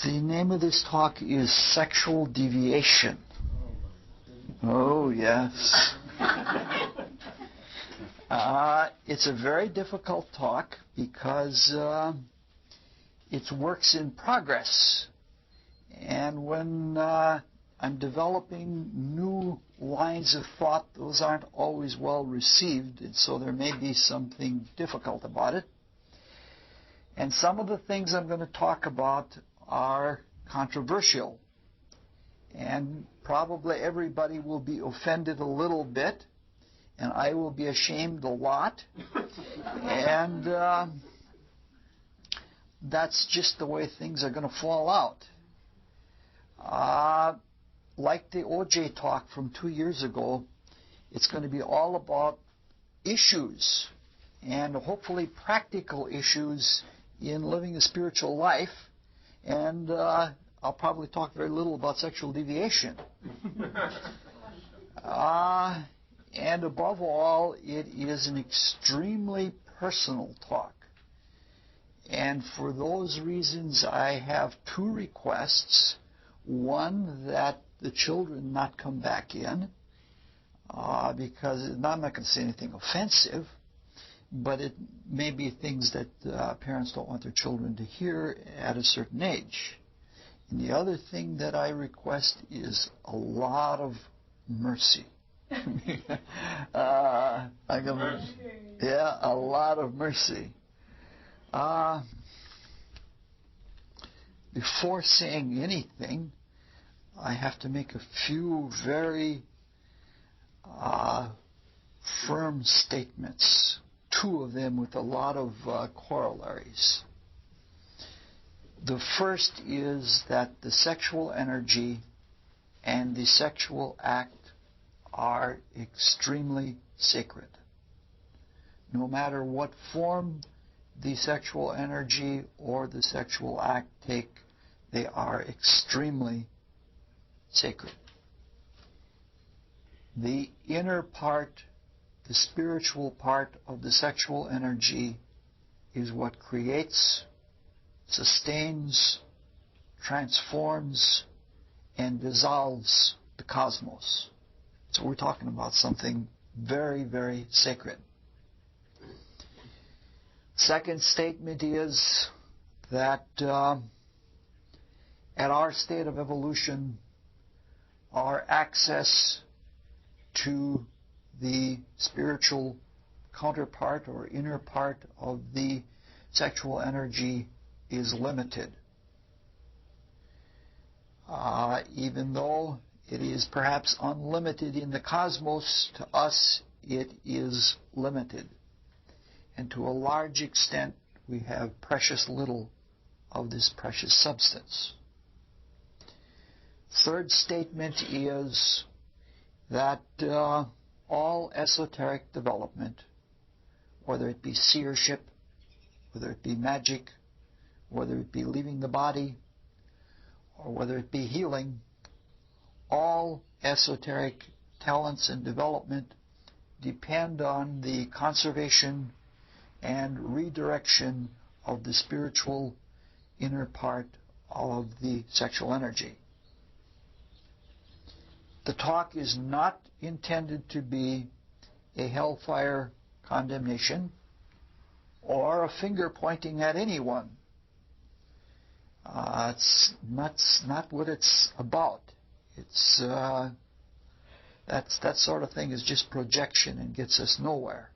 The name of this talk is Sexual Deviation. Oh, yes. It's a very difficult talk because it's works in progress. And when I'm developing new lines of thought, those aren't always well received, and so there may be something difficult about it. And some of the things I'm going to talk about are controversial. And probably everybody will be offended a little bit, and I will be ashamed a lot. And that's just the way things are going to fall out. Like the OJ talk from 2 years ago, it's going to be all about issues, and hopefully practical issues in living a spiritual life. And I'll probably talk very little about sexual deviation. And above all, it is an extremely personal talk. And for those reasons, I have two requests. One, that the children not come back in, because I'm not going to say anything offensive, but it may be things that parents don't want their children to hear at a certain age. And the other thing that I request is a lot of mercy. A lot of mercy. Before saying anything, I have to make a few very firm statements, two of them with a lot of corollaries. The first is that the sexual energy and the sexual act are extremely sacred. No matter what form the sexual energy or the sexual act take, they are extremely sacred. The inner part, the spiritual part of the sexual energy is what creates, sustains, transforms, and dissolves the cosmos. So we're talking about something very, very sacred. Second statement is that at our state of evolution, our access to the spiritual counterpart or inner part of the sexual energy is limited. Even though it is perhaps unlimited in the cosmos, to us it is limited. And to a large extent, we have precious little of this precious substance. Third statement is that all esoteric development, whether it be seership, whether it be magic, whether it be leaving the body, or whether it be healing, all esoteric talents and development depend on the conservation and redirection of the spiritual inner part of the sexual energy. The talk is not intended to be a hellfire condemnation or a finger pointing at anyone. It's not what it's about. It's that sort of thing is just projection and gets us nowhere.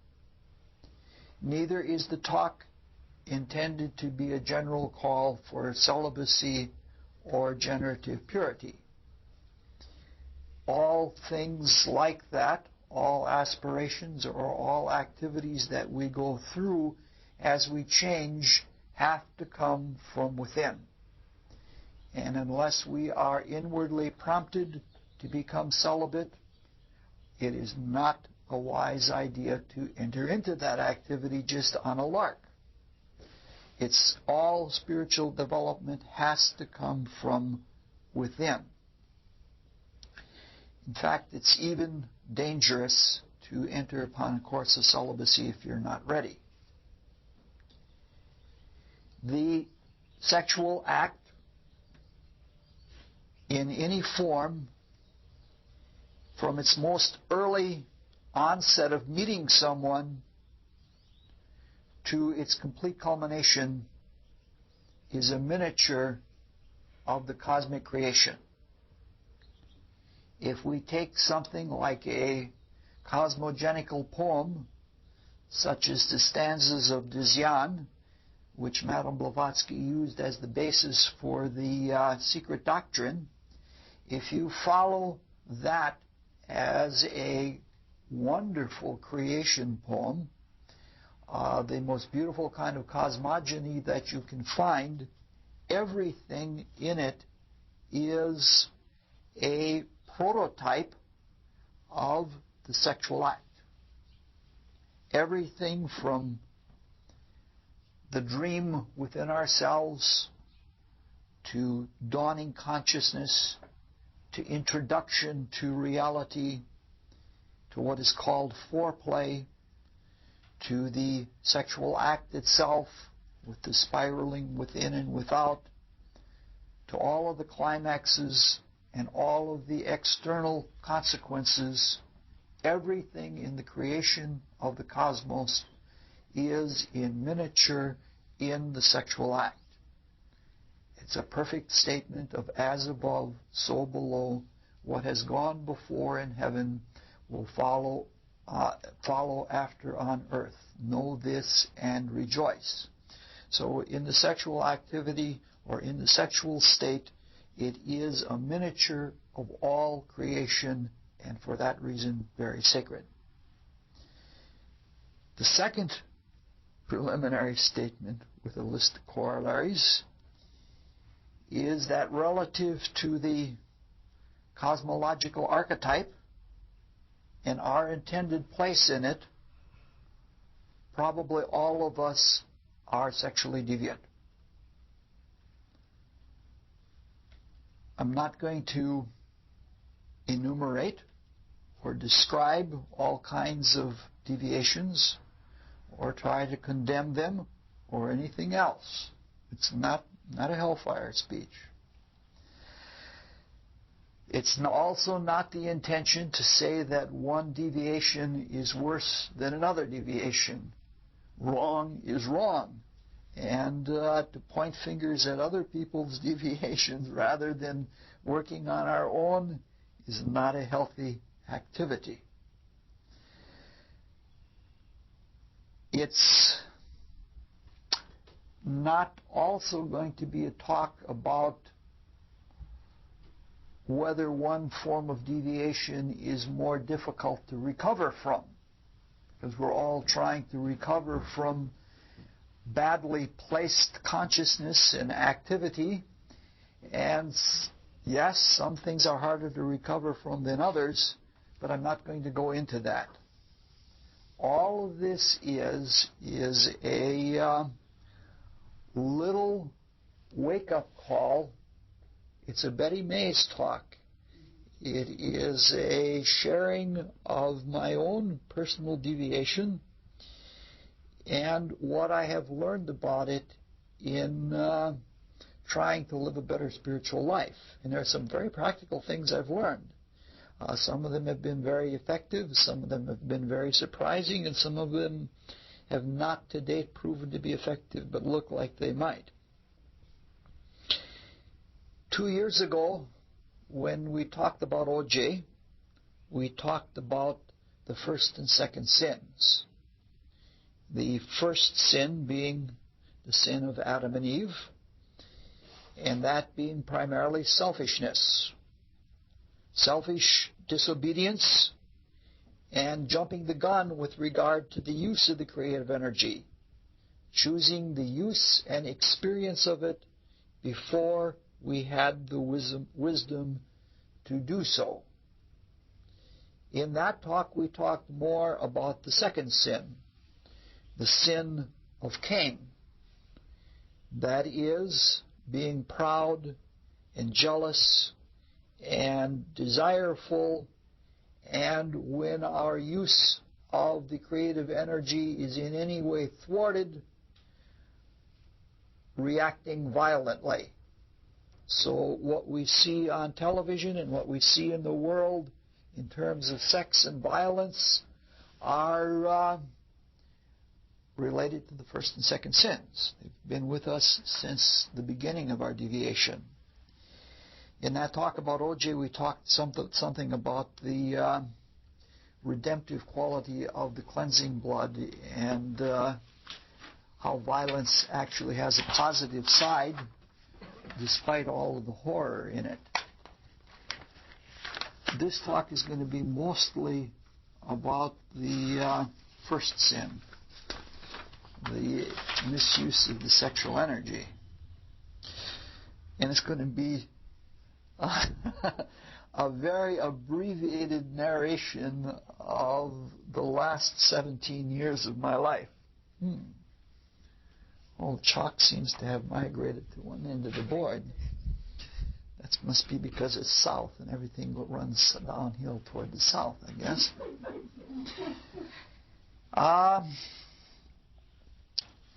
Neither is the talk intended to be a general call for celibacy or generative purity. All things like that, all aspirations or all activities that we go through as we change have to come from within. And unless we are inwardly prompted to become celibate, it is not a wise idea to enter into that activity just on a lark. It's all spiritual development has to come from within. In fact, it's even dangerous to enter upon a course of celibacy if you're not ready. The sexual act in any form, from its most early onset of meeting someone to its complete culmination, is a miniature of the cosmic creation. If we take something like a cosmogenical poem, such as the stanzas of Deviation, which Madame Blavatsky used as the basis for the secret doctrine, if you follow that as a wonderful creation poem, the most beautiful kind of cosmogony that you can find, everything in it is a prototype of the sexual act. Everything from the dream within ourselves to dawning consciousness to introduction to reality to what is called foreplay to the sexual act itself with the spiraling within and without to all of the climaxes and all of the external consequences. Everything in the creation of the cosmos is in miniature in the sexual act. It's a perfect statement of as above, so below. What has gone before in heaven will follow after on earth. Know this and rejoice. So in the sexual activity or in the sexual state, it is a miniature of all creation, and for that reason, very sacred. The second preliminary statement with a list of corollaries is that relative to the cosmological archetype and our intended place in it, probably all of us are sexually deviant. I'm not going to enumerate or describe all kinds of deviations or try to condemn them or anything else. It's not a hellfire speech. It's also not the intention to say that one deviation is worse than another deviation. Wrong is wrong. And to point fingers at other people's deviations rather than working on our own is not a healthy activity. It's not also going to be a talk about whether one form of deviation is more difficult to recover from, because we're all trying to recover from badly placed consciousness and activity, and yes, some things are harder to recover from than others, but I'm not going to go into that. All of this is a little wake-up call. It's a Betty Mays talk. It is a sharing of my own personal deviation and what I have learned about it in trying to live a better spiritual life. And there are some very practical things I've learned. Some of them have been very effective, some of them have been very surprising, and some of them have not to date proven to be effective, but look like they might. 2 years ago, when we talked about OJ, we talked about the first and second sins. The first sin being the sin of Adam and Eve, and that being primarily selfishness. Selfish disobedience and jumping the gun with regard to the use of the creative energy. Choosing the use and experience of it before we had the wisdom to do so. In that talk, we talked more about the second sin, the sin of Cain. That is, being proud and jealous and desireful, and when our use of the creative energy is in any way thwarted, reacting violently. So what we see on television and what we see in the world in terms of sex and violence are related to the first and second sins. They've been with us since the beginning of our deviation. In that talk about OJ, we talked something about the redemptive quality of the cleansing blood and how violence actually has a positive side despite all of the horror in it. This talk is going to be mostly about the first sin, the misuse of the sexual energy. And it's going to be a very abbreviated narration of the last 17 years of my life. Old chalk seems to have migrated to one end of the board. That must be because it's south and everything runs downhill toward the south, I guess.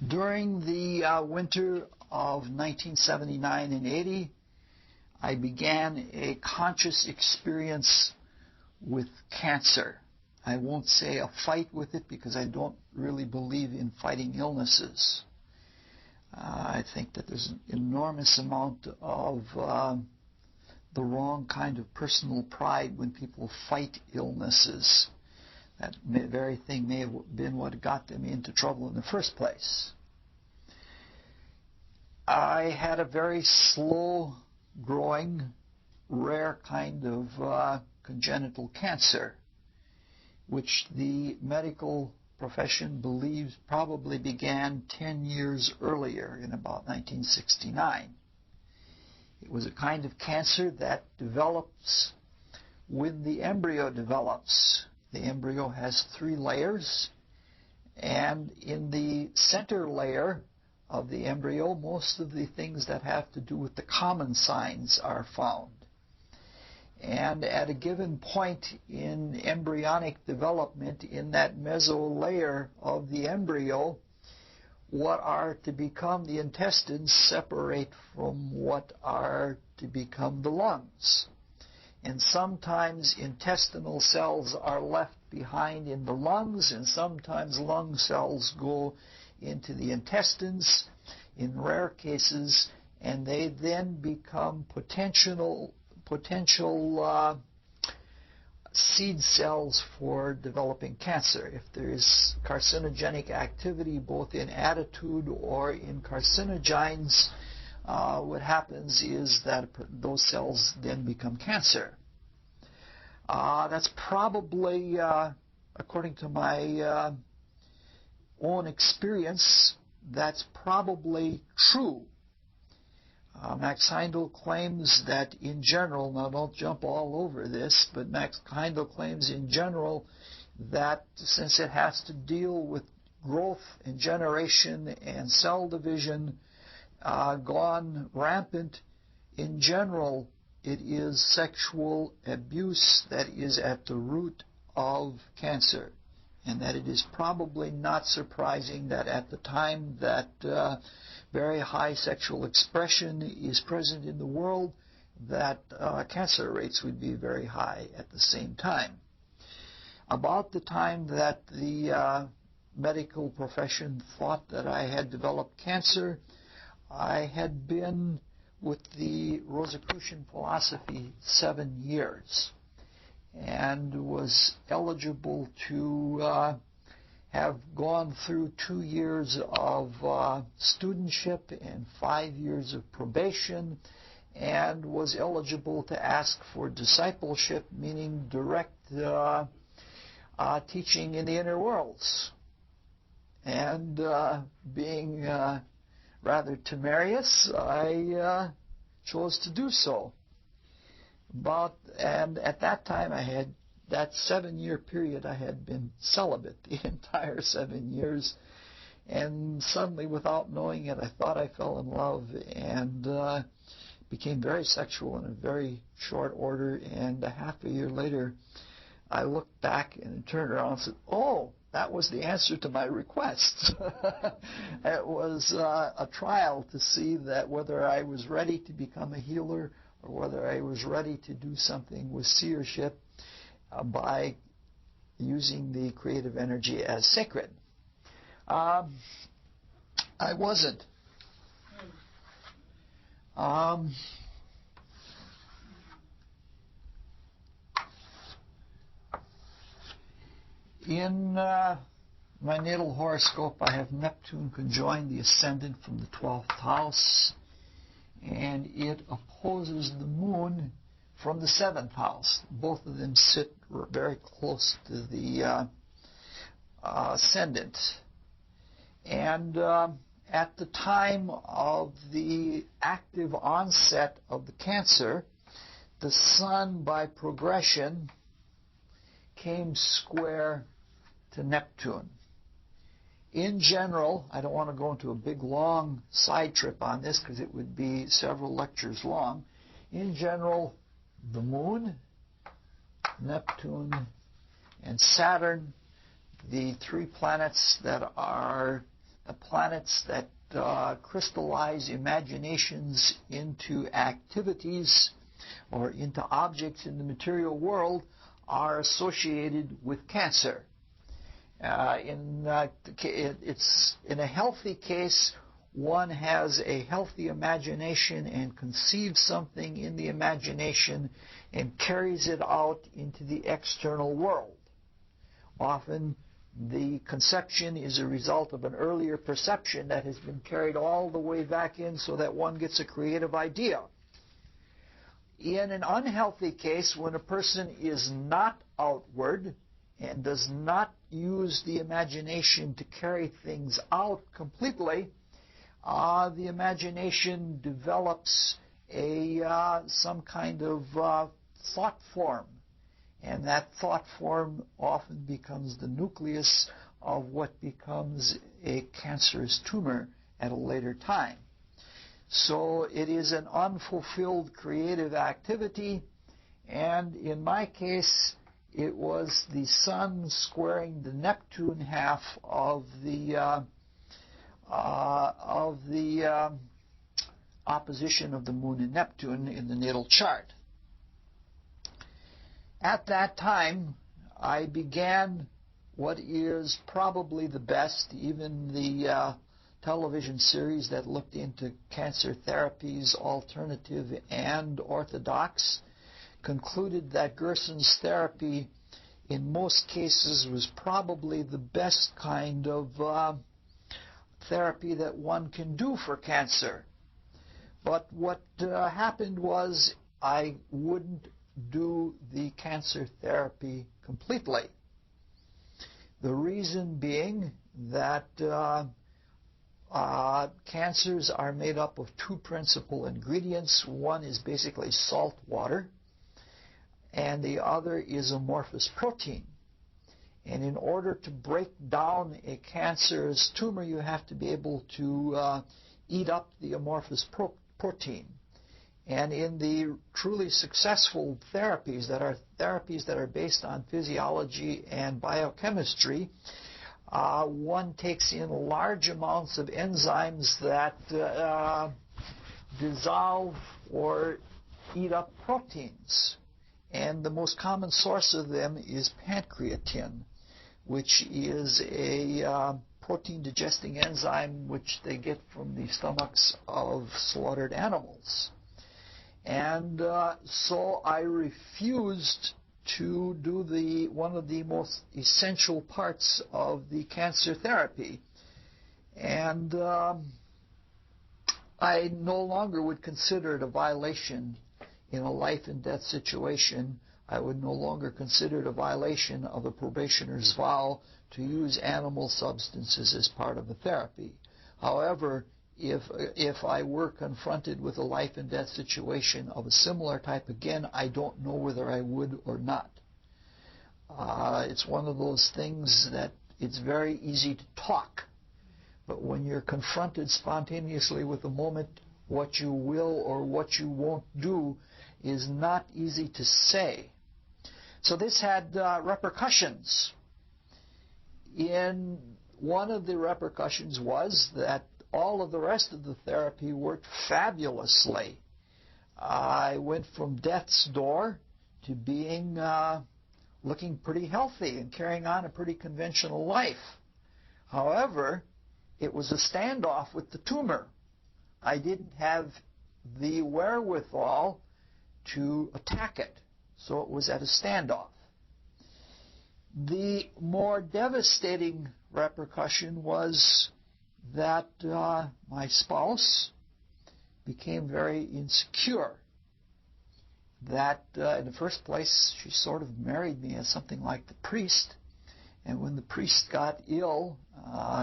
During the winter of 1979 and 80, I began a conscious experience with cancer. I won't say a fight with it because I don't really believe in fighting illnesses. I think that there's an enormous amount of the wrong kind of personal pride when people fight illnesses. That very thing may have been what got them into trouble in the first place. I had a very slow-growing, rare kind of congenital cancer, which the medical profession believes probably began 10 years earlier in about 1969. It was a kind of cancer that develops when the embryo develops. The embryo has 3 layers, and in the center layer of the embryo, most of the things that have to do with the common signs are found. And at a given point in embryonic development, in that mesolayer of the embryo, what are to become the intestines separate from what are to become the lungs. And sometimes intestinal cells are left behind in the lungs, and sometimes lung cells go into the intestines in rare cases, and they then become potential seed cells for developing cancer. If there is carcinogenic activity both in attitude or in carcinogens, what happens is that those cells then become cancer. That's probably, according to my own experience, that's probably true. Max Heindel claims that in general, now don't jump all over this, but Max Heindel claims in general that since it has to deal with growth and generation and cell division gone rampant, in general it is sexual abuse that is at the root of cancer, and that it is probably not surprising that at the time that very high sexual expression is present in the world, that cancer rates would be very high at the same time. About the time that the medical profession thought that I had developed cancer, I had been with the Rosicrucian philosophy 7 years and was eligible to have gone through 2 years of studentship and 5 years of probation, and was eligible to ask for discipleship, meaning direct teaching in the inner worlds. And being rather temerarious, I chose to do so. And at that time I had, that 7-year period, I had been celibate the entire 7 years, and suddenly, without knowing it, I thought I fell in love and became very sexual in a very short order. And a half a year later, I looked back and turned around and said, "Oh, that was the answer to my request. It was a trial to see that whether I was ready to become a healer or whether I was ready to do something with seership by using the creative energy as sacred. I wasn't. In my natal horoscope, I have Neptune conjoined the ascendant from the 12th house, and it opposes the moon from the 7th house. Both of them sit very close to the ascendant. And at the time of the active onset of the Cancer, the Sun, by progression, came square to Neptune. In general, I don't want to go into a big, long side trip on this because it would be several lectures long. In general, the Moon, Neptune, and Saturn, the three planets that are the planets that crystallize imaginations into activities or into objects in the material world, are associated with Cancer. In a healthy case, one has a healthy imagination and conceives something in the imagination and carries it out into the external world. Often the conception is a result of an earlier perception that has been carried all the way back in so that one gets a creative idea. In an unhealthy case, when a person is not outward and does not use the imagination to carry things out completely, the imagination develops some kind of thought form. And that thought form often becomes the nucleus of what becomes a cancerous tumor at a later time. So it is an unfulfilled creative activity, and in my case, it was the Sun squaring the Neptune half of the opposition of the Moon and Neptune in the natal chart. At that time, I began what is probably the best, even the television series that looked into cancer therapies, alternative and orthodox, concluded that Gerson's therapy in most cases was probably the best kind of therapy that one can do for cancer. But what happened was I wouldn't do the cancer therapy completely. The reason being that cancers are made up of two principal ingredients. One is basically salt water, and the other is amorphous protein. And in order to break down a cancerous tumor, you have to be able to eat up the amorphous protein. And in the truly successful therapies that are based on physiology and biochemistry, one takes in large amounts of enzymes that dissolve or eat up proteins. And the most common source of them is pancreatin, which is a protein-digesting enzyme which they get from the stomachs of slaughtered animals. And so I refused to do one of the most essential parts of the cancer therapy. And I no longer would consider it a violation in a life and death situation. I would no longer consider it a violation of a probationer's vow to use animal substances as part of the therapy. However, if I were confronted with a life and death situation of a similar type again, I don't know whether I would or not. It's one of those things that it's very easy to talk, but when you're confronted spontaneously with a moment, what you will or what you won't do is not easy to say. So this had repercussions. in one of the repercussions was that all of the rest of the therapy worked fabulously. I went from death's door to being looking pretty healthy and carrying on a pretty conventional life. However, it was a standoff with the tumor. I didn't have the wherewithal to attack it, so it was at a standoff. The more devastating repercussion was that my spouse became very insecure. That in the first place, she sort of married me as something like the priest, and when the priest got ill,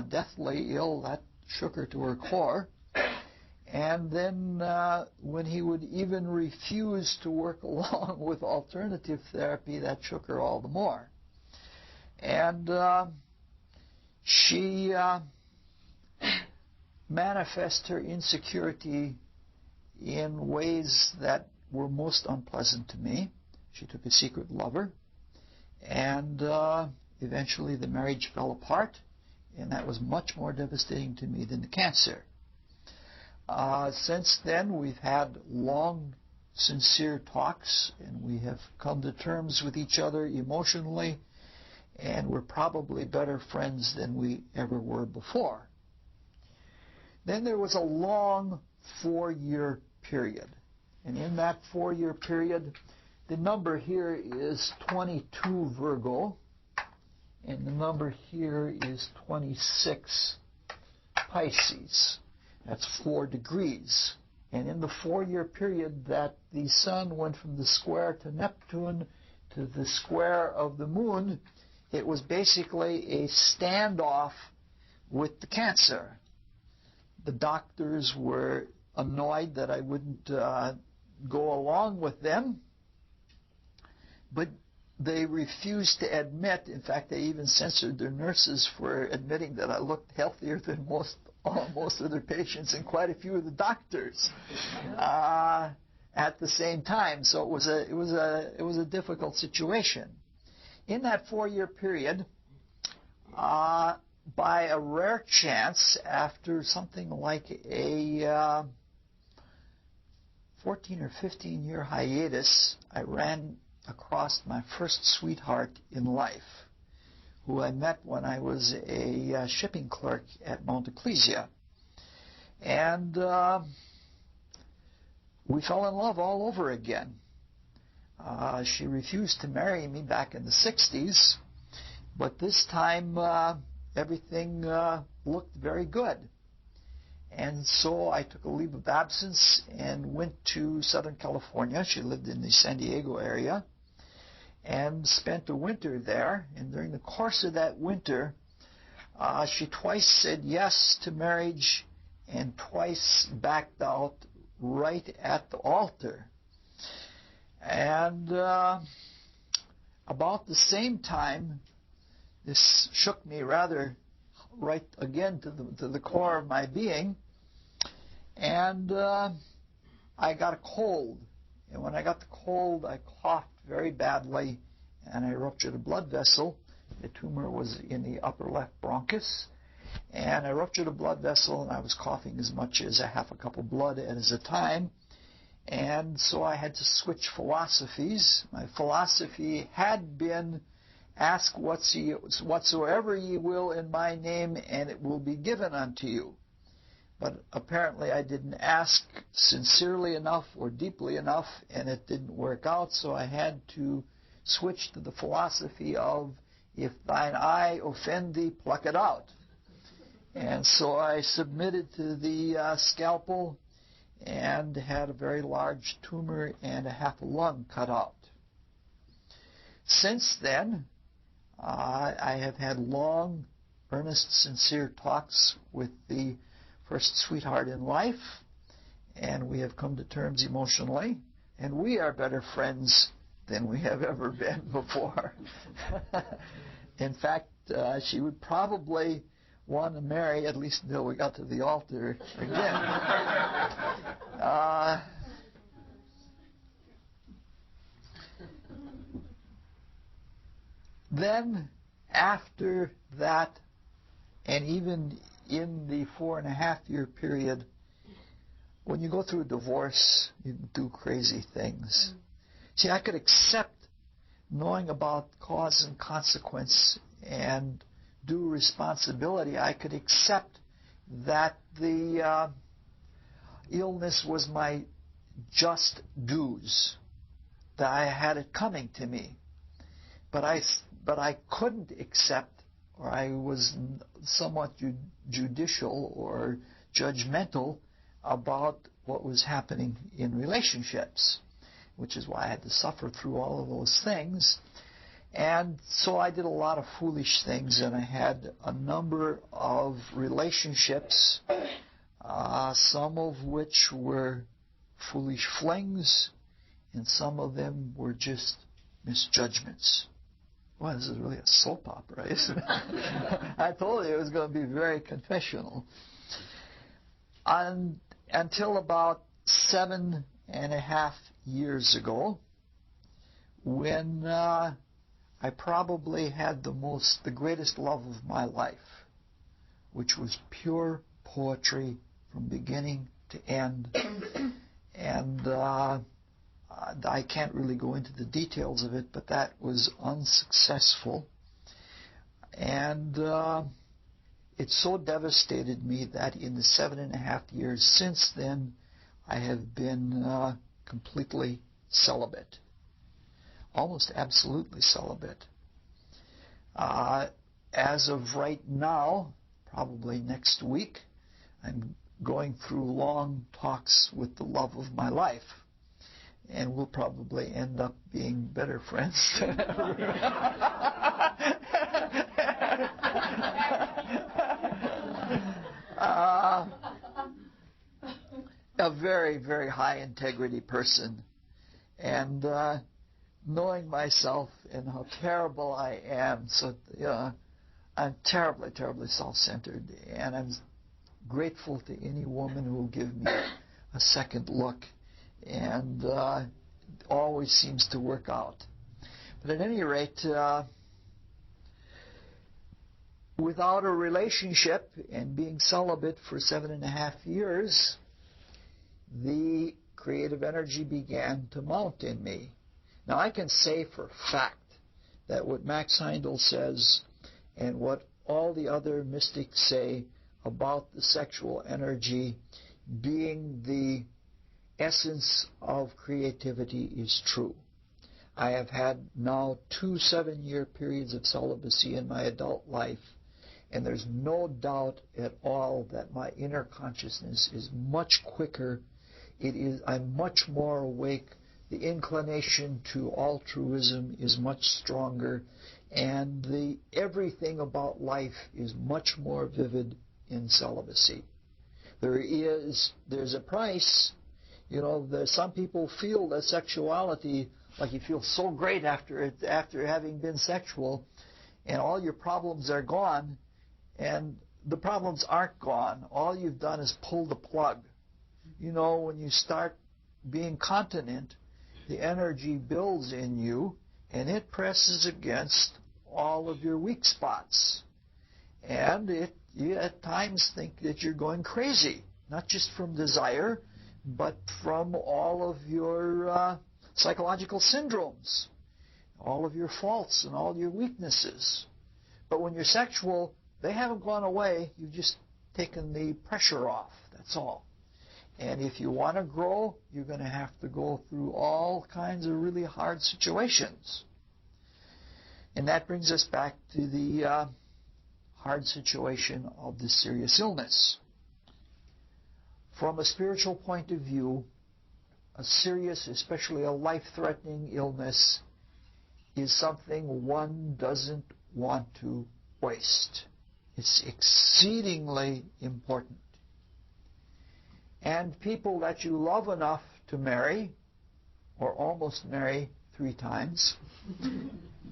deathly ill, that shook her to her core. And then when he would even refuse to work along with alternative therapy, that shook her all the more. And she manifested her insecurity in ways that were most unpleasant to me. She took a secret lover, and eventually the marriage fell apart, and that was much more devastating to me than the cancer. Since then, we've had long, sincere talks, and we have come to terms with each other emotionally, and we're probably better friends than we ever were before. Then there was a long 4-year period. And in that 4-year period, the number here is 22 Virgo, and the number here is 26 Pisces. That's 4 degrees. And in the 4-year period that the sun went from the square to Neptune to the square of the moon, it was basically a standoff with the cancer. The doctors were annoyed that I wouldn't go along with them, but they refused to admit, in fact, they even censored their nurses for admitting that I looked healthier than most of their patients and quite a few of the doctors at the same time. So it was a difficult situation. In that 4-year period, by a rare chance, after something like a 14 or 15-year hiatus, I ran across my first sweetheart in life, who I met when I was a shipping clerk at Mount Ecclesia. And we fell in love all over again. She refused to marry me back in the 60s, but this time everything looked very good. And so I took a leave of absence and went to Southern California. She lived in the San Diego area, and spent a winter there. And during the course of that winter, she twice said yes to marriage and twice backed out right at the altar. And about the same time, this shook me rather right again to the core of my being, and I got a cold. And when I got the cold, I coughed very badly, and I ruptured a blood vessel. The tumor was in the upper left bronchus, and I ruptured a blood vessel, and I was coughing as much as a half a cup of blood at a time. And so I had to switch philosophies. My philosophy had been, ask whatsoever ye will in my name, and it will be given unto you. But apparently I didn't ask sincerely enough or deeply enough, and it didn't work out, so I had to switch to the philosophy of, if thine eye offend thee, pluck it out. And so I submitted to the scalpel and had a very large tumor and a half a lung cut out. Since then, I have had long, earnest, sincere talks with the first sweetheart in life, and we have come to terms emotionally, and we are better friends than we have ever been before. In fact, she would probably want to marry, at least until we got to the altar again. Then, after that, and even in the 4.5-year period, when you go through a divorce, you do crazy things. See, I could accept knowing about cause and consequence and due responsibility. I could accept that the illness was my just dues, that I had it coming to me. But I couldn't accept, or I was somewhat judicial or judgmental about what was happening in relationships, which is why I had to suffer through all of those things. And so I did a lot of foolish things, and I had a number of relationships, some of which were foolish flings, and some of them were just misjudgments. Well, this is really a soap opera, isn't it? I told you it was going to be very confessional. Until about 7.5 years ago, when I probably had the greatest love of my life, which was pure poetry from beginning to end. And I can't really go into the details of it, but that was unsuccessful. And it so devastated me that in the 7.5 years since then, I have been completely celibate. Almost absolutely celibate. As of right now, probably next week, I'm going through long talks with the love of my life. And we'll probably end up being better friends than ever. A very, very high integrity person. And knowing myself and how terrible I am, so I'm terribly, terribly self-centered. And I'm grateful to any woman who will give me a second look. And always seems to work out. But at any rate, without a relationship and being celibate for 7.5 years, the creative energy began to mount in me. Now, I can say for a fact that what Max Heindel says and what all the other mystics say about the sexual energy being the essence of creativity is true. I have had now 2 7-year periods of celibacy in my adult life, and there's no doubt at all that my inner consciousness is much quicker. I'm much more awake. The inclination to altruism is much stronger, and everything about life is much more vivid in celibacy. There's a price. Some people feel that sexuality, like you feel so great after having been sexual, and all your problems are gone, and the problems aren't gone. All you've done is pull the plug. When you start being continent, the energy builds in you, and it presses against all of your weak spots. And you at times think that you're going crazy, not just from desire, but from all of your psychological syndromes, all of your faults and all your weaknesses. But when you're sexual, they haven't gone away. You've just taken the pressure off. That's all. And if you want to grow, you're going to have to go through all kinds of really hard situations. And that brings us back to the hard situation of this serious illness. From a spiritual point of view, a serious, especially a life-threatening illness, is something one doesn't want to waste. It's exceedingly important. And people that you love enough to marry, or almost marry 3 times,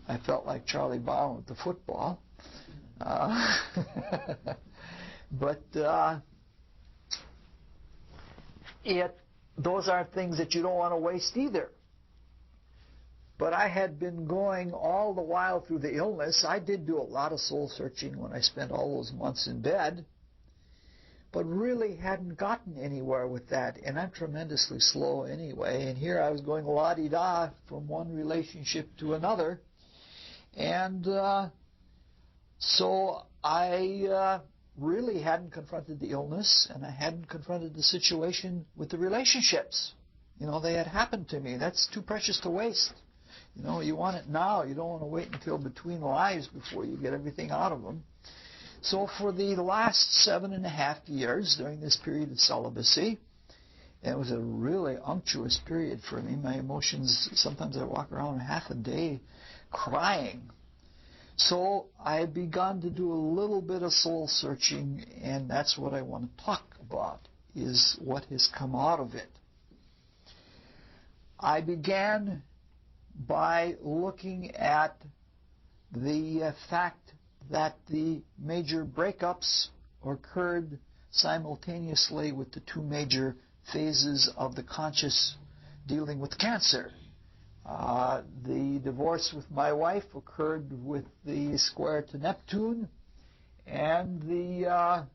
I felt like Charlie Brown with the football, but those aren't things that you don't want to waste either. But I had been going all the while through the illness. I did do a lot of soul searching when I spent all those months in bed, but really hadn't gotten anywhere with that. And I'm tremendously slow anyway. And here I was going la-di-da from one relationship to another. And so I really hadn't confronted the illness, and I hadn't confronted the situation with the relationships. You know, they had happened to me. That's too precious to waste. You know, you want it now. You don't want to wait until between lives before you get everything out of them. So for the last 7.5 years during this period of celibacy, it was a really unctuous period for me. My emotions, sometimes I walk around half a day crying. So I had begun to do a little bit of soul searching, and that's what I want to talk about, is what has come out of it. I began by looking at the fact that the major breakups occurred simultaneously with the two major phases of the conscious dealing with cancer. The divorce with my wife occurred with the square to Neptune, and the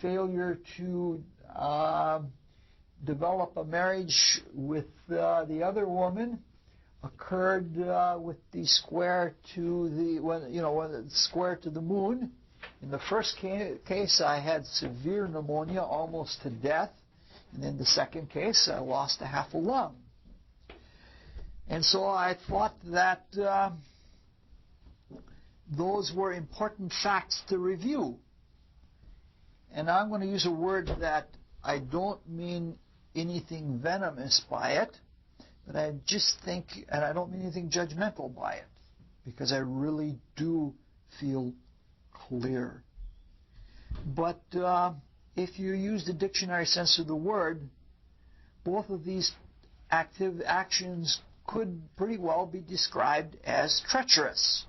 failure to develop a marriage with the other woman occurred with the square to the square to the moon. In the first case, I had severe pneumonia, almost to death, and in the second case, I lost a half a lung. And so I thought that those were important facts to review. And I'm going to use a word that I don't mean anything venomous by it, but I just think, and I don't mean anything judgmental by it, because I really do feel clear. But if you use the dictionary sense of the word, both of these actions could pretty well be described as treacherous.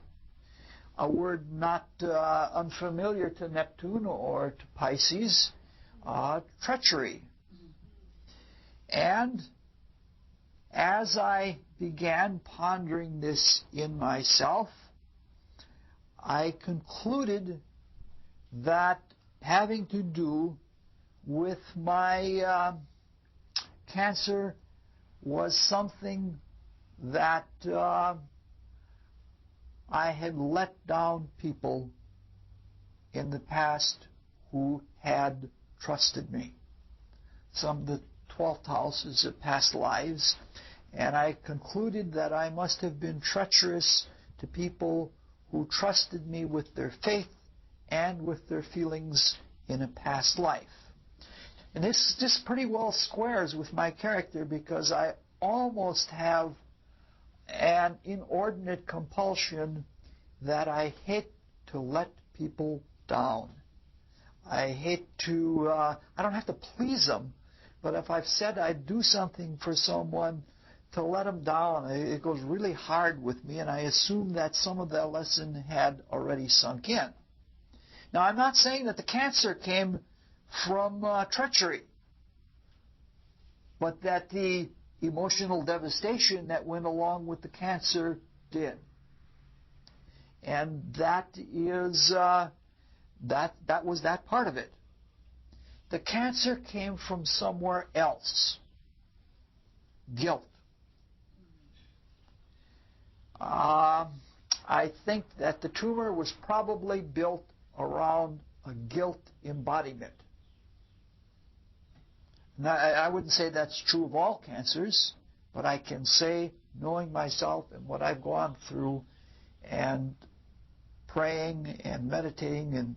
A word not unfamiliar to Neptune or to Pisces, treachery. And as I began pondering this in myself, I concluded that having to do with my cancer was something that I had let down people in the past who had trusted me. Some of the 12th houses of past lives, and I concluded that I must have been treacherous to people who trusted me with their faith and with their feelings in a past life. And this pretty well squares with my character, because I almost have an inordinate compulsion that I hate to let people down. I hate to, I don't have to please them, but if I've said I'd do something for someone, to let them down, it goes really hard with me, and I assume that some of that lesson had already sunk in. Now, I'm not saying that the cancer came from treachery, but that the emotional devastation that went along with the cancer did. And that is that was that part of it. The cancer came from somewhere else. Guilt. I think that the tumor was probably built around a guilt embodiment. Now, I wouldn't say that's true of all cancers, but I can say, knowing myself and what I've gone through, and praying and meditating and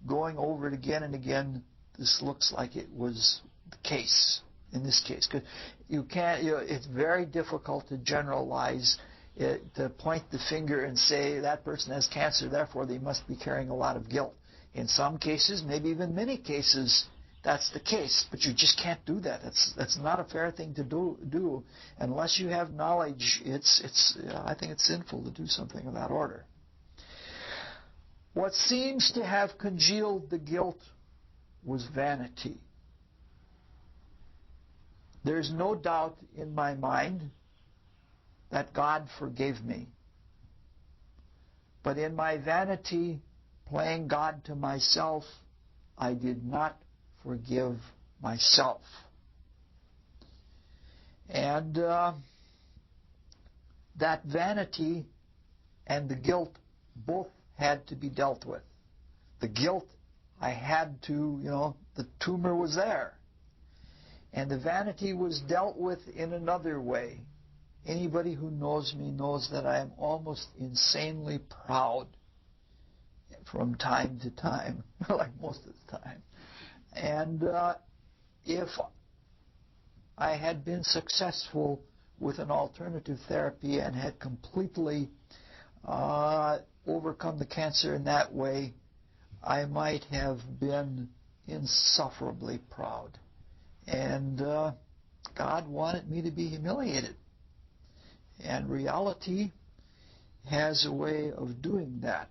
going over it again and again, this looks like it was the case in this case. Because you can't, it's very difficult to generalize it, to point the finger and say that person has cancer, therefore they must be carrying a lot of guilt. In some cases, maybe even many cases, that's the case, but you just can't do that. That's not a fair thing to do unless you have knowledge. I think it's sinful to do something of that order. What seems to have congealed the guilt was vanity. There's no doubt in my mind that God forgave me. But in my vanity, playing God to myself, I did not forgive myself. And that vanity and the guilt both had to be dealt with. The guilt, I had to, the tumor was there. And the vanity was dealt with in another way. Anybody who knows me knows that I am almost insanely proud from time to time, like most of the time. And if I had been successful with an alternative therapy and had completely overcome the cancer in that way, I might have been insufferably proud. And God wanted me to be humiliated. And reality has a way of doing that.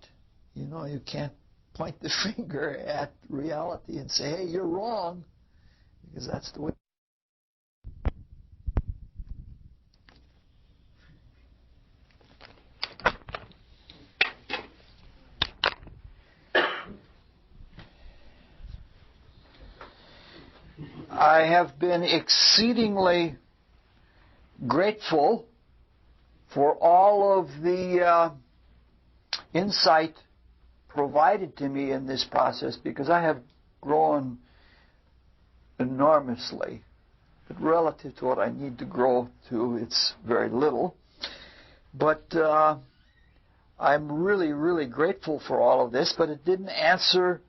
You can't point the finger at reality and say, hey, you're wrong, because that's the way. I have been exceedingly grateful for all of the insight provided to me in this process, because I have grown enormously. But relative to what I need to grow to, it's very little. But I'm really, really grateful for all of this, but it didn't answer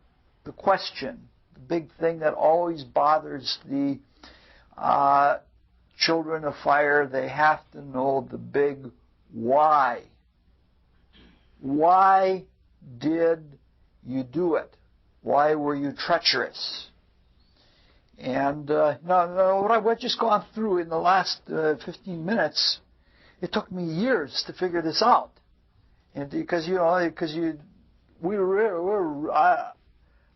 the question. The big thing that always bothers the children of fire, they have to know the big why. Why did you do it? Why were you treacherous? And now, what I've just gone through in the last 15 minutes, it took me years to figure this out. And because we're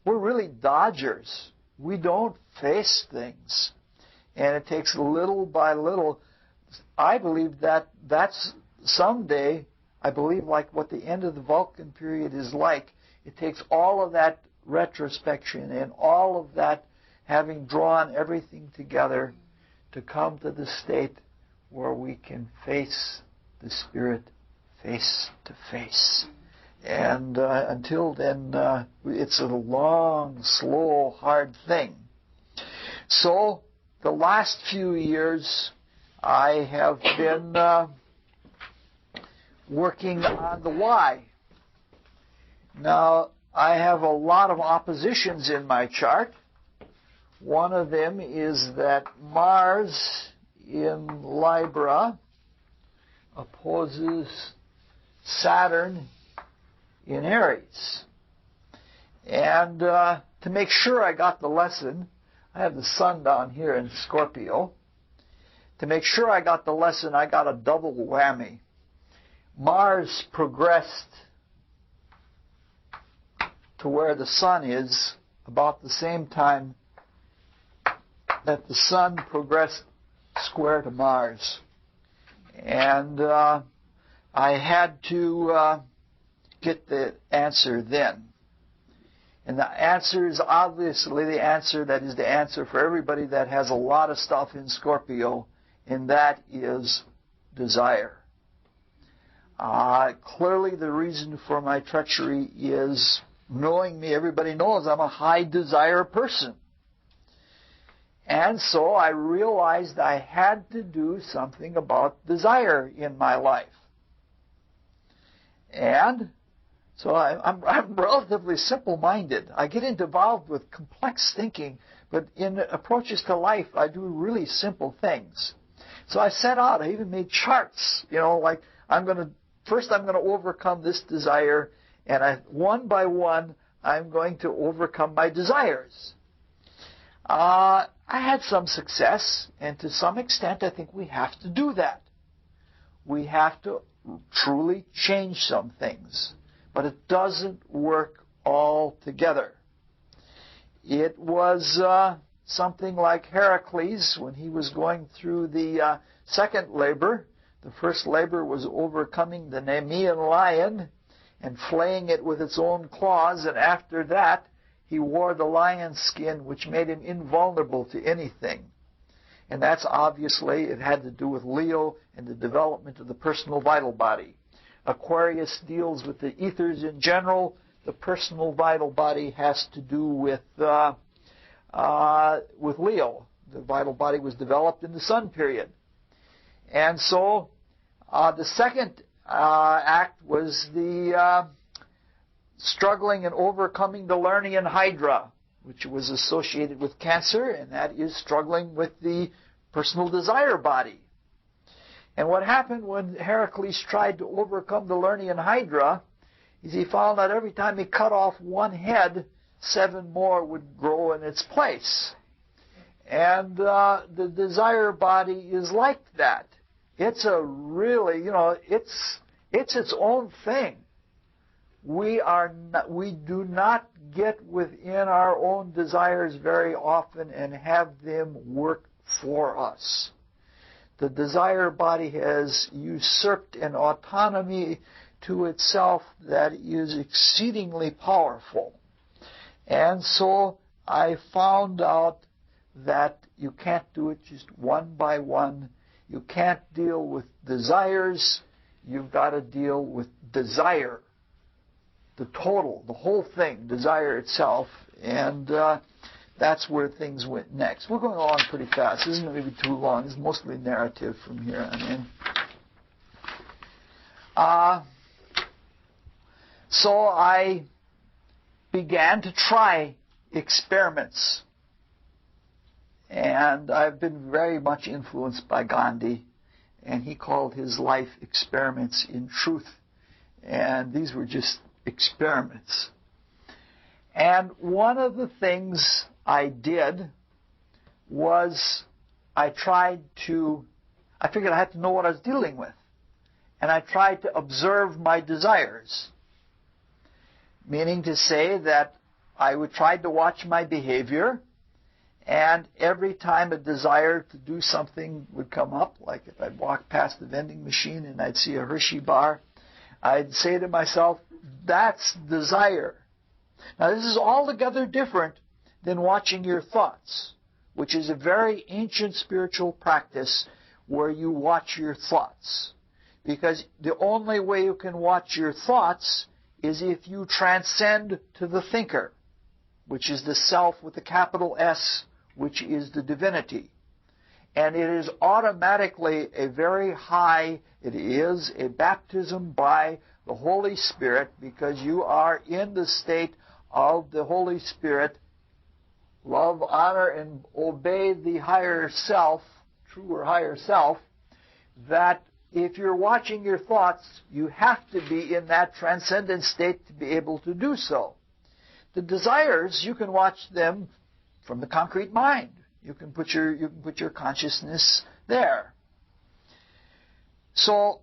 really dodgers. We don't face things, and it takes little by little. I believe that's someday. I believe like what the end of the Vulcan period is like. It takes all of that retrospection and all of that having drawn everything together to come to the state where we can face the Spirit face to face. And until then, it's a long, slow, hard thing. So the last few years, I have been working on the why. Now, I have a lot of oppositions in my chart. One of them is that Mars in Libra opposes Saturn in Aries. And to make sure I got the lesson, I have the Sun down here in Scorpio. To make sure I got the lesson, I got a double whammy. Mars progressed to where the Sun is about the same time that the Sun progressed square to Mars. And I had to get the answer then. And the answer is obviously the answer that is the answer for everybody that has a lot of stuff in Scorpio, and that is desire. Clearly the reason for my treachery is knowing me. Everybody knows I'm a high desire person. And so I realized I had to do something about desire in my life. And so I'm relatively simple-minded. I get involved with complex thinking, but in approaches to life, I do really simple things. So I set out. I even made charts. Like first I'm going to overcome this desire, and one by one, I'm going to overcome my desires. I had some success, and to some extent, I think we have to do that. We have to truly change some things, but it doesn't work all together. It was something like Heracles when he was going through the second labor The first labor was overcoming the Nemean lion and flaying it with its own claws, and after that, he wore the lion's skin, which made him invulnerable to anything. And that's obviously, it had to do with Leo and the development of the personal vital body. Aquarius deals with the ethers in general. The personal vital body has to do with Leo. The vital body was developed in the sun period. And so the second act was the struggling and overcoming the Lernaean Hydra, which was associated with Cancer, and that is struggling with the personal desire body. And what happened when Heracles tried to overcome the Lernaean Hydra is he found that every time he cut off one head, 7 more would grow in its place. And the desire body is like that. It's a really, it's its own thing. We do not get within our own desires very often and have them work for us. The desire body has usurped an autonomy to itself that is exceedingly powerful. And so I found out that you can't do it just one by one. You can't deal with desires. You've got to deal with desire. The total, the whole thing, desire itself. And that's where things went next. We're going along pretty fast. This isn't going to be too long. This is mostly narrative from here on in. So I began to try experiments. And I've been very much influenced by Gandhi. And he called his life experiments in truth. And these were just experiments. And one of the things I did was I figured I had to know what I was dealing with. And I tried to observe my desires. Meaning to say that I would try to watch my behavior, and every time a desire to do something would come up, like if I'd walk past the vending machine and I'd see a Hershey bar, I'd say to myself, that's desire. Now this is altogether different than watching your thoughts, which is a very ancient spiritual practice where you watch your thoughts. Because the only way you can watch your thoughts is if you transcend to the thinker, which is the self with the capital S, which is the divinity. And it is automatically it is a baptism by the Holy Spirit, because you are in the state of the Holy Spirit. Love, honor, and obey the higher self, true or higher self, that if you're watching your thoughts, you have to be in that transcendent state to be able to do so. The desires, you can watch them from the concrete mind. You can put your consciousness there. So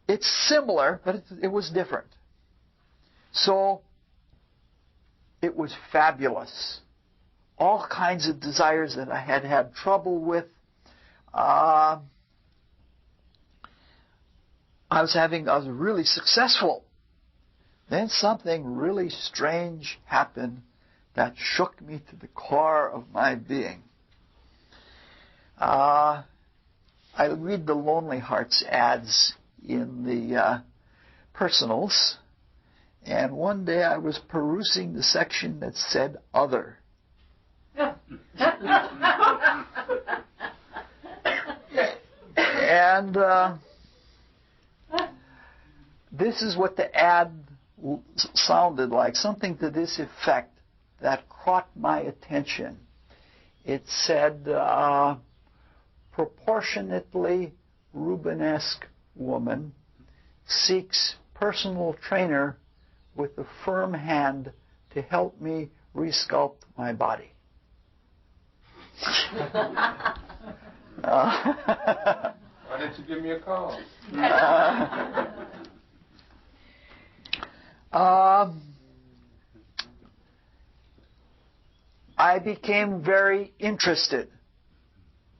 it's similar, but it was different. So it was fabulous. All kinds of desires that I had trouble with. I was really successful. Then something really strange happened that shook me to the core of my being. I read the Lonely Hearts ads in the personals, and one day I was perusing the section that said other. And this is what the ad sounded like, something to this effect that caught my attention. It said, proportionately Rubenesque woman seeks personal trainer with a firm hand to help me resculpt my body. Why didn't you give me a call? I became very interested,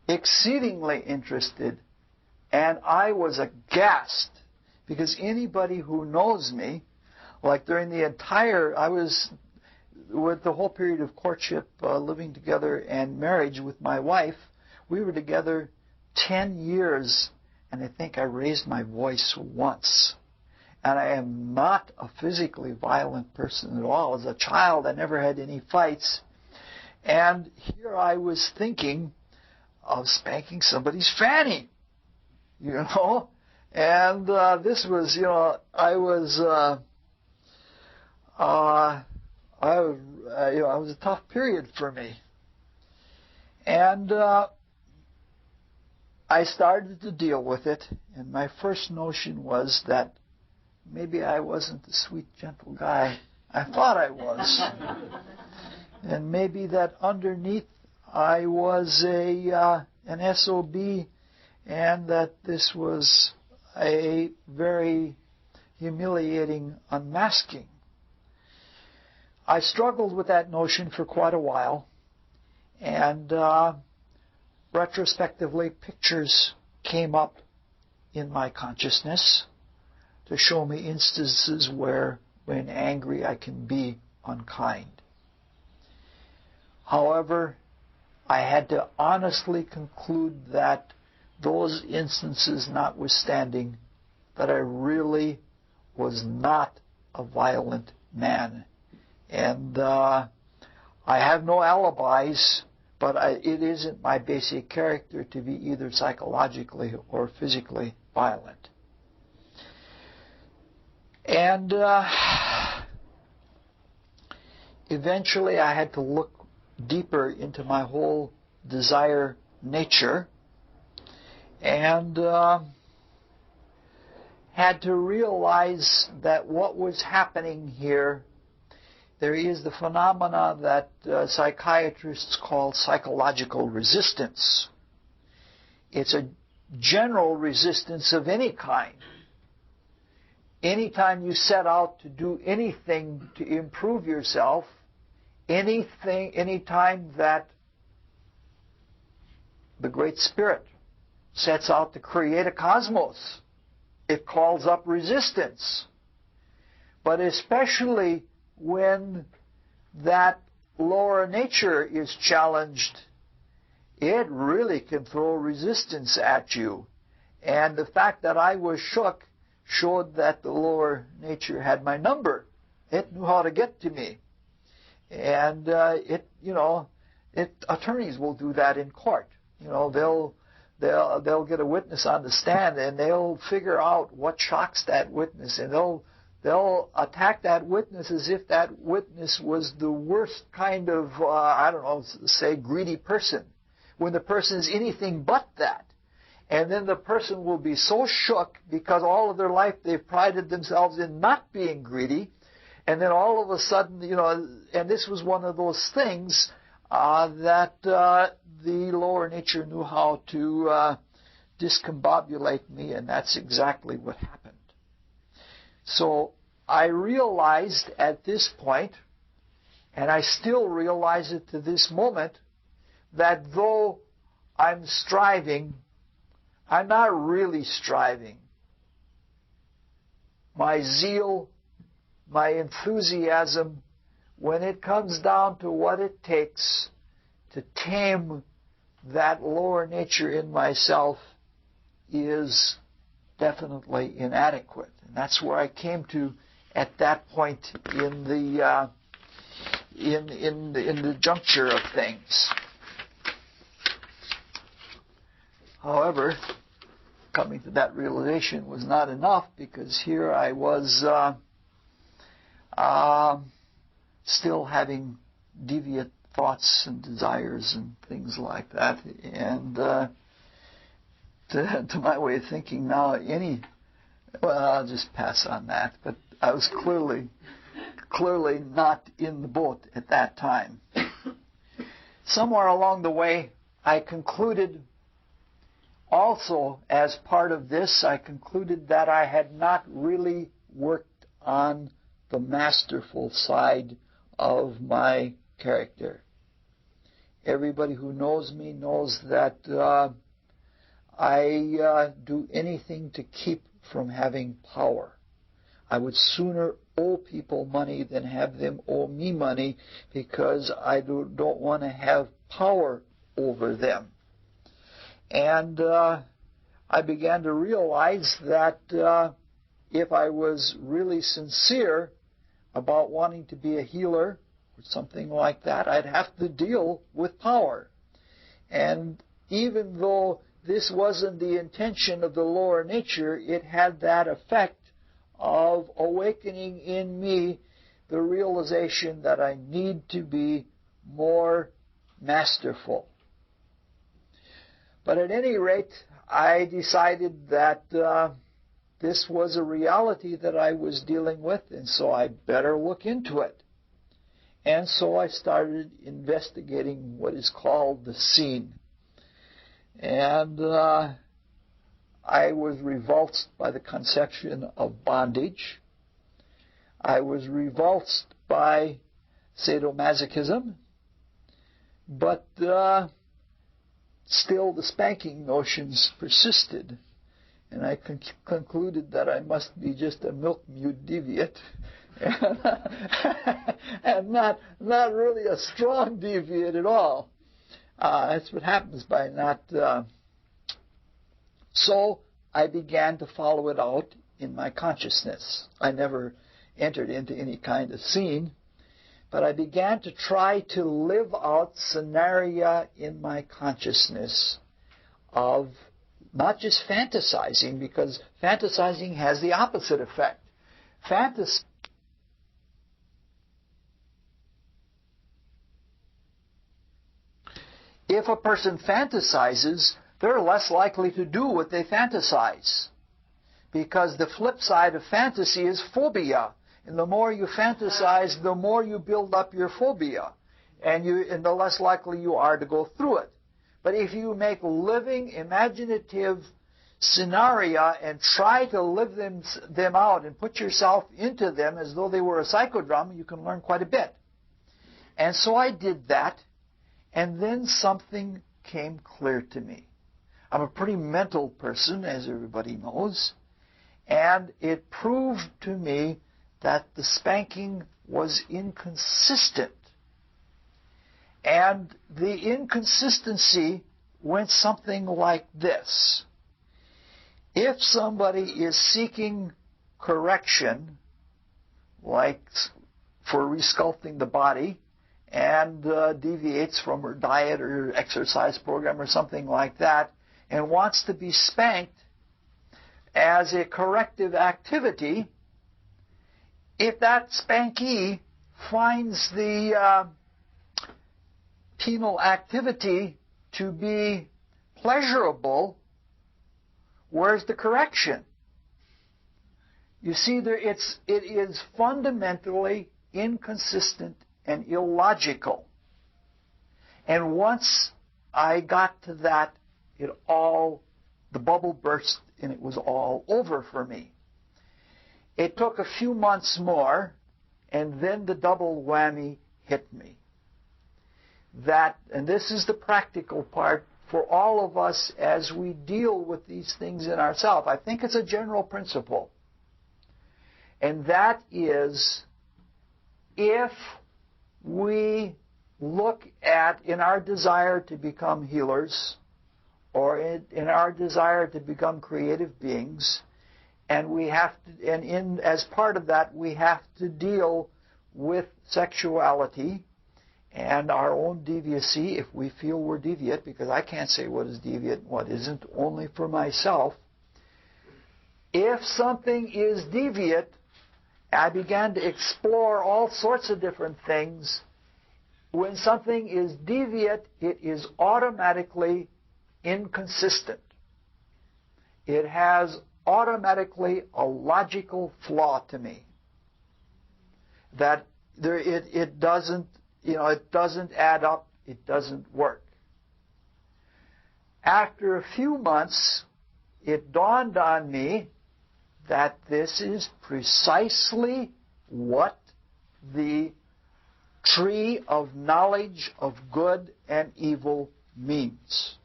exceedingly interested, And I was aghast, because anybody who knows me, like during the I was, with the whole period of courtship, living together and marriage with my wife, we were together 10 years, and I think I raised my voice once. And I am not a physically violent person at all. As a child, I never had any fights. And here I was thinking of spanking somebody's fanny, you know. And this was, you know, it was a tough period for me. And I started to deal with it, and my first notion was that maybe I wasn't the sweet, gentle guy I thought I was. And maybe that underneath I was an SOB, and that this was a very humiliating unmasking. I struggled with that notion for quite a while, and retrospectively pictures came up in my consciousness to show me instances where, when angry, I can be unkind. However, I had to honestly conclude that those instances notwithstanding, that I really was not a violent man. And I have no alibis, but it isn't my basic character to be either psychologically or physically violent. And eventually I had to look deeper into my whole desire nature, and had to realize that what was happening here, there is the phenomena that psychiatrists call psychological resistance. It's a general resistance of any kind. Anytime you set out to do anything to improve yourself, anytime that the Great Spirit sets out to create a cosmos, it calls up resistance. But especially when that lower nature is challenged, it really can throw resistance at you. And the fact that I was shook showed that the lower nature had my number. It knew how to get to me. And attorneys will do that in court. You know, they'll get a witness on the stand, and they'll figure out what shocks that witness, and they'll attack that witness as if that witness was the worst kind of say greedy person, when the person is anything but that. And then the person will be so shook because all of their life they've prided themselves in not being greedy. And then all of a sudden, and this was one of those things that the lower nature knew how to discombobulate me, and that's exactly what happened. So I realized at this point, and I still realize it to this moment, that though I'm striving, I'm not really striving. My zeal, my enthusiasm, when it comes down to what it takes to tame that lower nature in myself, is definitely inadequate. And that's where I came to at that point in the juncture of things. However, coming to that realization was not enough, because here I was still having deviant thoughts and desires and things like that. And to my way of thinking now, I'll just pass on that. But I was clearly not in the boat at that time. Somewhere along the way, I concluded also, as part of this, I concluded that I had not really worked on the masterful side of my character. Everybody who knows me knows that I do anything to keep from having power. I would sooner owe people money than have them owe me money because I don't want to have power over them. And I began to realize that if I was really sincere about wanting to be a healer or something like that, I'd have to deal with power. And even though this wasn't the intention of the lower nature, it had that effect of awakening in me the realization that I need to be more masterful. But at any rate, I decided that this was a reality that I was dealing with, and so I better look into it. And so I started investigating what is called the scene. And I was revulsed by the conception of bondage. I was revulsed by sadomasochism. But still the spanking notions persisted. And I concluded that I must be just a milk-mute deviant. And not really a strong deviant at all. That's what happens by not... So I began to follow it out in my consciousness. I never entered into any kind of scene, but I began to try to live out scenario in my consciousness of not just fantasizing, because fantasizing has the opposite effect. If a person fantasizes, they're less likely to do what they fantasize. Because the flip side of fantasy is phobia. And the more you fantasize, the more you build up your phobia. And the less likely you are to go through it. But if you make living, imaginative scenario and try to live them out and put yourself into them as though they were a psychodrama, you can learn quite a bit. And so I did that. And then something came clear to me. I'm a pretty mental person, as everybody knows, and it proved to me that the spanking was inconsistent. And the inconsistency went something like this. If somebody is seeking correction, like for resculpting the body, and deviates from her diet or exercise program or something like that, and wants to be spanked as a corrective activity, if that spankee finds the penal activity to be pleasurable, where's the correction? You see, it is fundamentally inconsistent and illogical. And once I got to that, the bubble burst and it was all over for me. It took a few months more, and then the double whammy hit me. And this is the practical part for all of us as we deal with these things in ourselves. I think it's a general principle. And that is, if we look at, in our desire to become healers, or in our desire to become creative beings, and as part of that, we have to deal with sexuality and our own deviacy, if we feel we're deviant, because I can't say what is deviant and what isn't, only for myself. If something is deviant, I began to explore all sorts of different things. When something is deviant, it is automatically inconsistent. It has automatically a logical flaw to me. That it doesn't add up, it doesn't work. After a few months, it dawned on me that this is precisely what the tree of knowledge of good and evil means.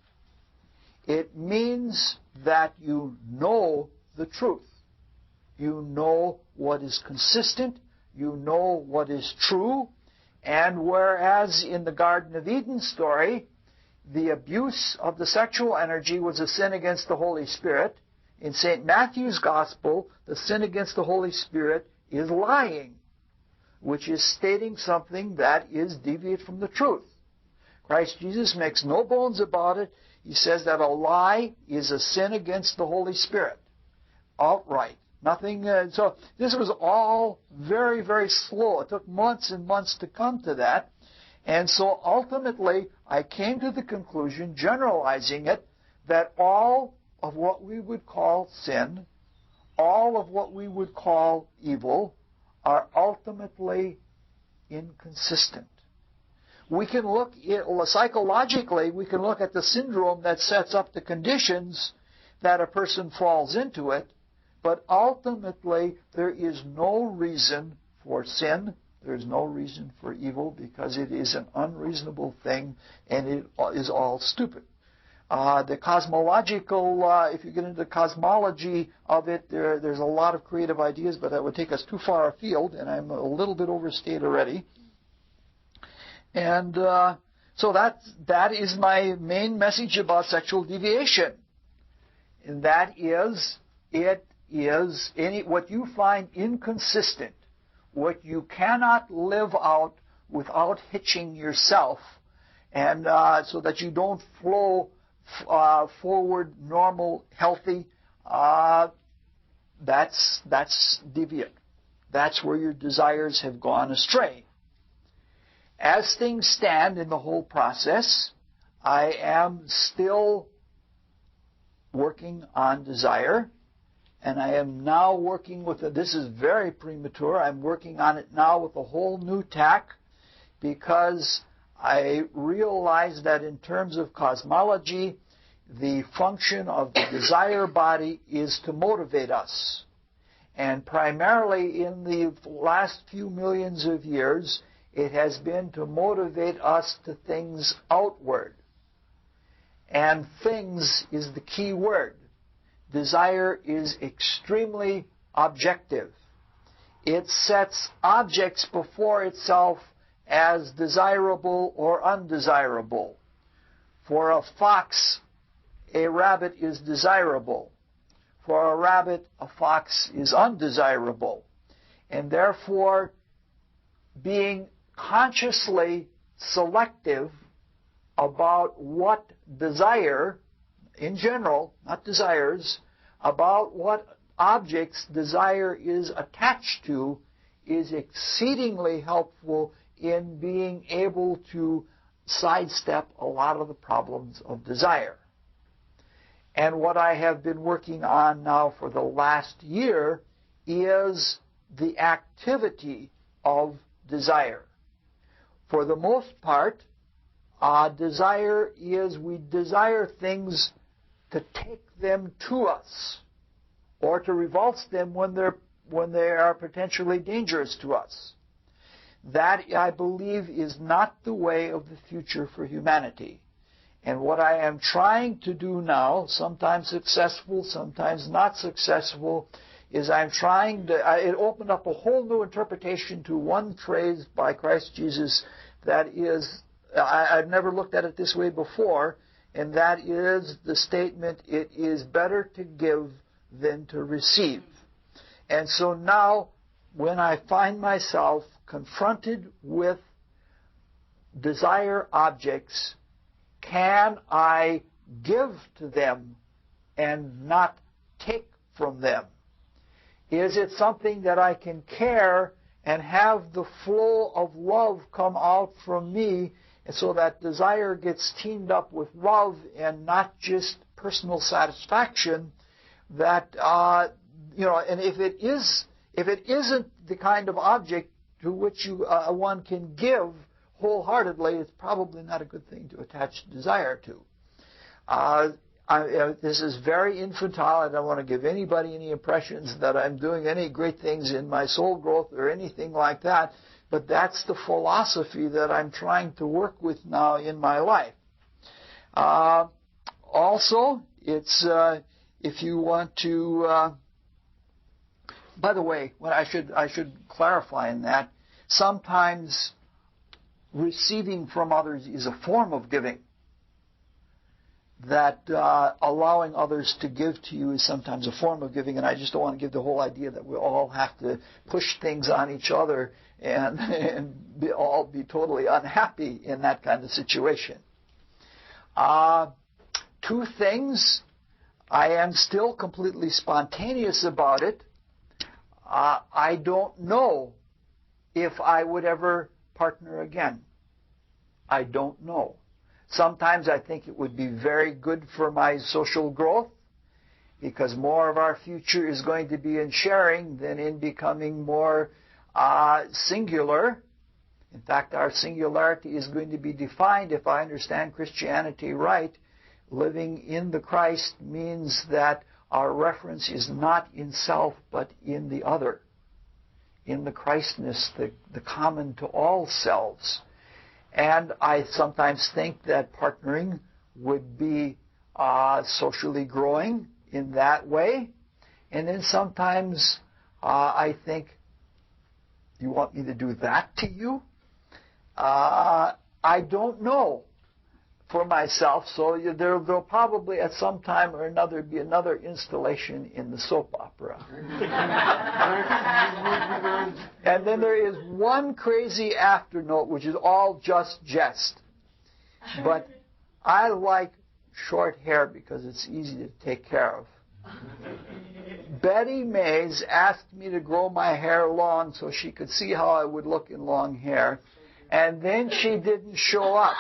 It means that you know the truth. You know what is consistent. You know what is true. And whereas in the Garden of Eden story, the abuse of the sexual energy was a sin against the Holy Spirit, in St. Matthew's Gospel, the sin against the Holy Spirit is lying, which is stating something that is deviate from the truth. Christ Jesus makes no bones about it. He says that a lie is a sin against the Holy Spirit. Outright. Nothing. So this was all very, very slow. It took months and months to come to that. And so ultimately, I came to the conclusion, generalizing it, that all of what we would call sin, all of what we would call evil, are ultimately inconsistent. We can look, psychologically, we can look at the syndrome that sets up the conditions that a person falls into it, but ultimately there is no reason for sin, there is no reason for evil, because it is an unreasonable thing and it is all stupid. The cosmological, if you get into the cosmology of it, there's a lot of creative ideas, but that would take us too far afield, and I'm a little bit overstayed already. And so that is my main message about sexual deviation. And that is, it is what you find inconsistent, what you cannot live out without hitching yourself, and so that you don't flow forward, normal, healthy. That's deviant. That's where your desires have gone astray. As things stand in the whole process, I am still working on desire, and I am now working with this is very premature. I'm working on it now with a whole new tack, because I realize that in terms of cosmology, the function of the desire body is to motivate us. And primarily in the last few millions of years, it has been to motivate us to things outward. And things is the key word. Desire is extremely objective. It sets objects before itself as desirable or undesirable. For a fox, a rabbit is desirable. For a rabbit, a fox is undesirable. And therefore, being consciously selective about what desire, in general, not desires, about what objects desire is attached to, is exceedingly helpful in being able to sidestep a lot of the problems of desire. And what I have been working on now for the last year is the activity of desire. For the most part, desire is we desire things to take them to us, or to revulse them when they are potentially dangerous to us. That, I believe, is not the way of the future for humanity. And what I am trying to do now, sometimes successful, sometimes not successful, is I'm trying to, it opened up a whole new interpretation to one phrase by Christ Jesus that is, I've never looked at it this way before, and that is the statement, it is better to give than to receive. And so now, when I find myself confronted with desire objects, can I give to them and not take from them? Is it something that I can care and have the flow of love come out from me, and so that desire gets teamed up with love and not just personal satisfaction? That and if it isn't the kind of object to which one can give wholeheartedly, it's probably not a good thing to attach desire to. This is very infantile. I don't want to give anybody any impressions that I'm doing any great things in my soul growth or anything like that, but that's the philosophy that I'm trying to work with now in my life. All also, it's if you want to. By the way, what I should clarify in that sometimes receiving from others is a form of giving. That allowing others to give to you is sometimes a form of giving, and I just don't want to give the whole idea that we all have to push things on each other and all be totally unhappy in that kind of situation. Two things. I am still completely spontaneous about it. I don't know if I would ever partner again. I don't know. Sometimes I think it would be very good for my social growth because more of our future is going to be in sharing than in becoming more singular. In fact, our singularity is going to be defined, if I understand Christianity right. Living in the Christ means that our reference is not in self, but in the other, in the Christness, the common to all selves. And I sometimes think that partnering would be socially growing in that way. And then sometimes I think, you want me to do that to you? I don't know for myself, so there'll probably at some time or another be another installation in the soap opera. And then there is one crazy afternote, which is all just jest. But I like short hair because it's easy to take care of. Betty Mays asked me to grow my hair long so she could see how I would look in long hair. And then she didn't show up.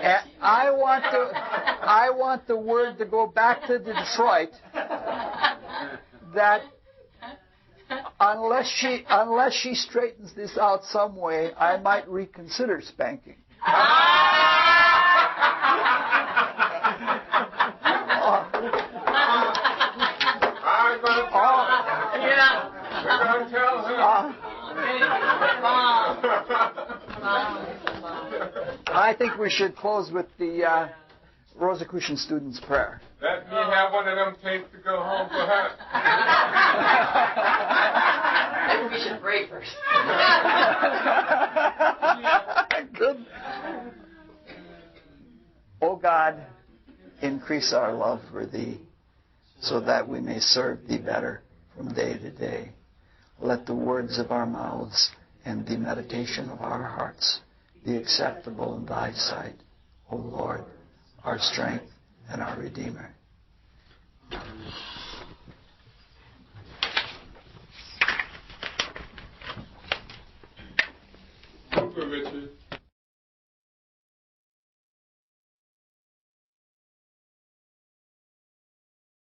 And I want the word to go back to Detroit that unless she straightens this out some way, I might reconsider spanking. We're going to tell her. I think we should close with the Rosicrucian student's prayer. Let me have one of them tapes to go home for her. I think we should pray first. Good. O God, increase our love for Thee, so that we may serve Thee better from day to day. Let the words of our mouths and the meditation of our hearts be acceptable in Thy sight, O Lord, our strength and our Redeemer.